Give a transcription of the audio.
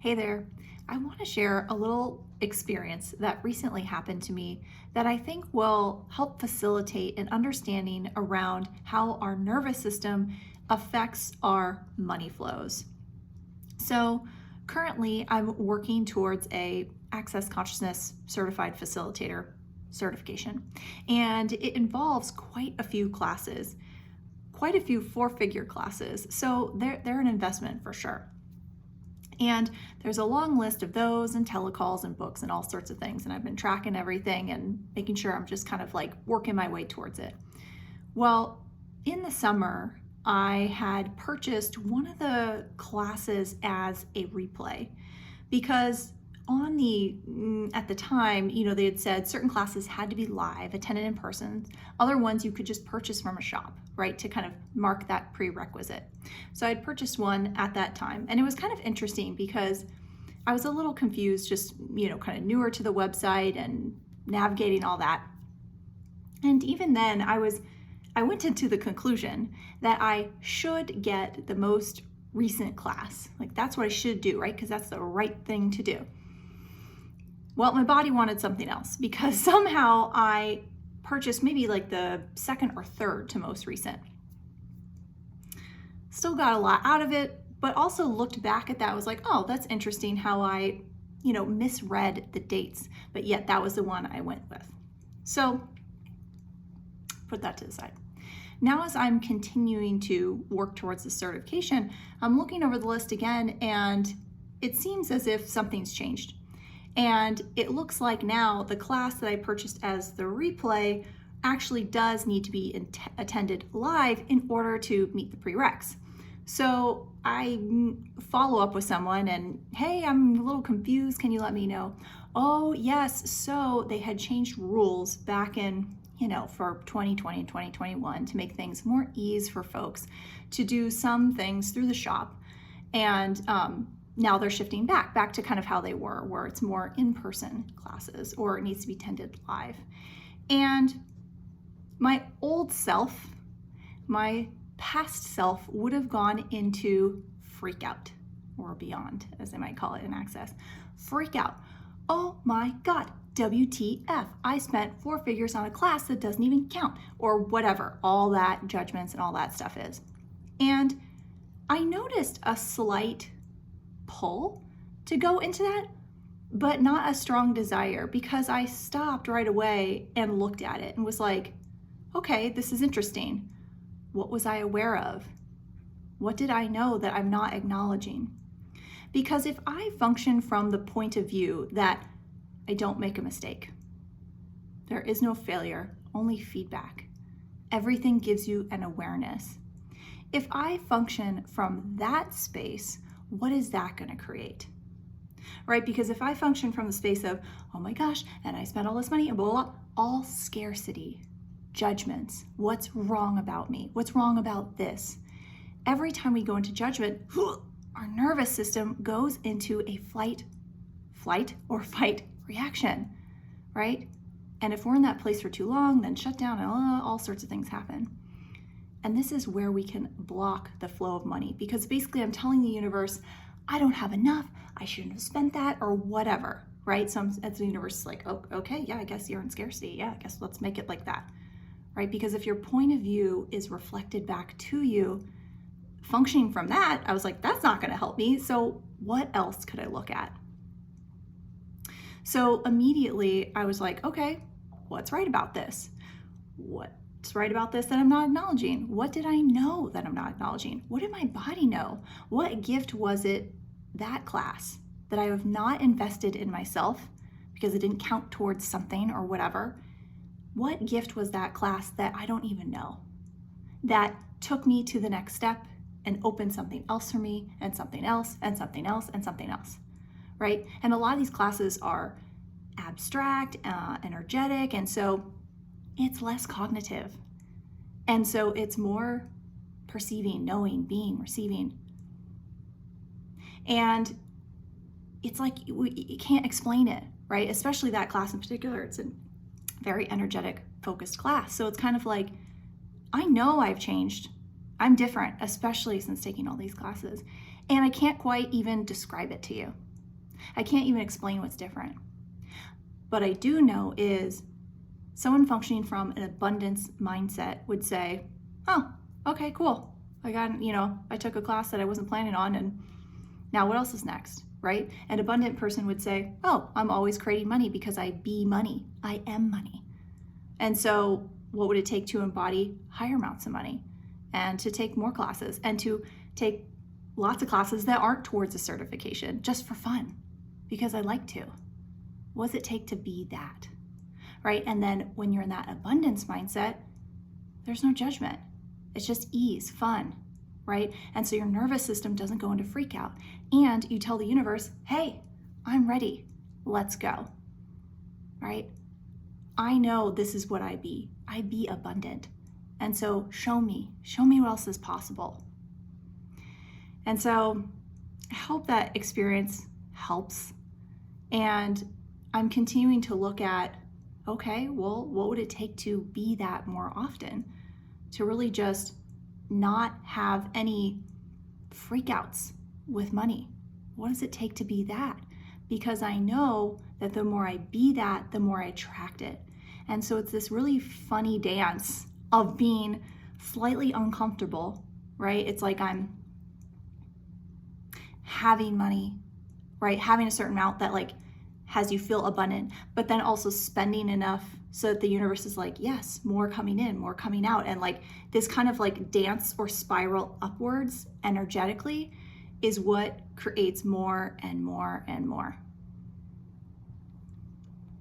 Hey there. I want to share a little experience that recently happened to me that I think will help facilitate an understanding around how our nervous system affects our money flows. So, currently I'm working towards a Access Consciousness Certified Facilitator certification, and it involves quite a few classes, quite a few four-figure classes. So, they're an investment for sure. And there's a long list of those and telecalls and books and all sorts of things. And I've been tracking everything and making sure I'm just kind of like working my way towards it. Well, in the summer, I had purchased one of the classes as a replay because at the time, they had said certain classes had to be live, attended in person. Other ones you could just purchase from a shop, right, to kind of mark that prerequisite. So I'd purchased one at that time, and it was kind of interesting because I was a little confused, just, kind of newer to the website and navigating all that. And even then, I went into the conclusion that I should get the most recent class. Like, that's what I should do, right? Because that's the right thing to do. Well, my body wanted something else because somehow I purchased maybe like the second or third to most recent. Still got a lot out of it, but also looked back at that. I was like, oh, that's interesting how I, misread the dates, but yet that was the one I went with. So put that to the side. Now, as I'm continuing to work towards the certification, I'm looking over the list again, and it seems as if something's changed. And it looks like now the class that I purchased as the replay actually does need to be attended live in order to meet the prereqs. So I follow up with someone and, hey, I'm a little confused. Can you let me know? Oh, yes. So they had changed rules back in, for 2020 and 2021 to make things more ease for folks to do some things through the shop. And now they're shifting back to kind of how they were, where it's more in-person classes or it needs to be attended live. And my old self, my past self, would have gone into freak out, or beyond, as they might call it in Access. Freak out. Oh my God, WTF. I spent four figures on a class that doesn't even count, or whatever all that judgments and all that stuff is. And I noticed a slight pull to go into that, but not a strong desire, because I stopped right away and looked at it and was like, okay, this is interesting. What was I aware of? What did I know that I'm not acknowledging? Because if I function from the point of view that I don't make a mistake, there is no failure, only feedback. Everything gives you an awareness. If I function from that space, what is that going to create? Right? Because if I function from the space of, oh my gosh, and I spent all this money and blah, blah, blah, all scarcity, judgments, what's wrong about me? What's wrong about this? Every time we go into judgment, our nervous system goes into a flight or fight reaction, right? And if we're in that place for too long, then shut down and all sorts of things happen. And this is where we can block the flow of money, because basically I'm telling the universe, I don't have enough, I shouldn't have spent that, or whatever, right? So as the universe is like, oh, okay, yeah, I guess you're in scarcity. Yeah, I guess let's make it like that, right? Because if your point of view is reflected back to you, functioning from that, I was like, that's not going to help me. So what else could I look at? So immediately I was like, okay, what's right about this? What's right about this that I'm not acknowledging? What did I know that I'm not acknowledging? What did my body know? What gift was it, that class, that I have not invested in myself because it didn't count towards something or whatever? What gift was that class that I don't even know, that took me to the next step and opened something else for me, and something else and something else and something else, right? And a lot of these classes are abstract, energetic, and so it's less cognitive. And so it's more perceiving, knowing, being, receiving. And it's like you can't explain it, right? Especially that class in particular. It's a very energetic, focused class. So it's kind of like, I know I've changed. I'm different, especially since taking all these classes. And I can't quite even describe it to you. I can't even explain what's different. But I do know is someone functioning from an abundance mindset would say, oh, okay, cool. I took a class that I wasn't planning on, and now what else is next, right? An abundant person would say, oh, I'm always creating money because I be money. I am money. And so what would it take to embody higher amounts of money and to take more classes and to take lots of classes that aren't towards a certification just for fun because I like to? What does it take to be that, right? And then when you're in that abundance mindset, there's no judgment. It's just ease, fun, right? And so your nervous system doesn't go into freak out. And you tell the universe, hey, I'm ready. Let's go, right? I know this is what I be. I be abundant. And so show me what else is possible. And so I hope that experience helps. And I'm continuing to look at, okay, well, what would it take to be that more often? To really just not have any freakouts with money. What does it take to be that? Because I know that the more I be that, the more I attract it. And so it's this really funny dance of being slightly uncomfortable, right? It's like I'm having money, right? Having a certain amount that like has you feel abundant, but then also spending enough so that the universe is like, yes, more coming in, more coming out. And like this kind of like dance or spiral upwards energetically is what creates more and more and more.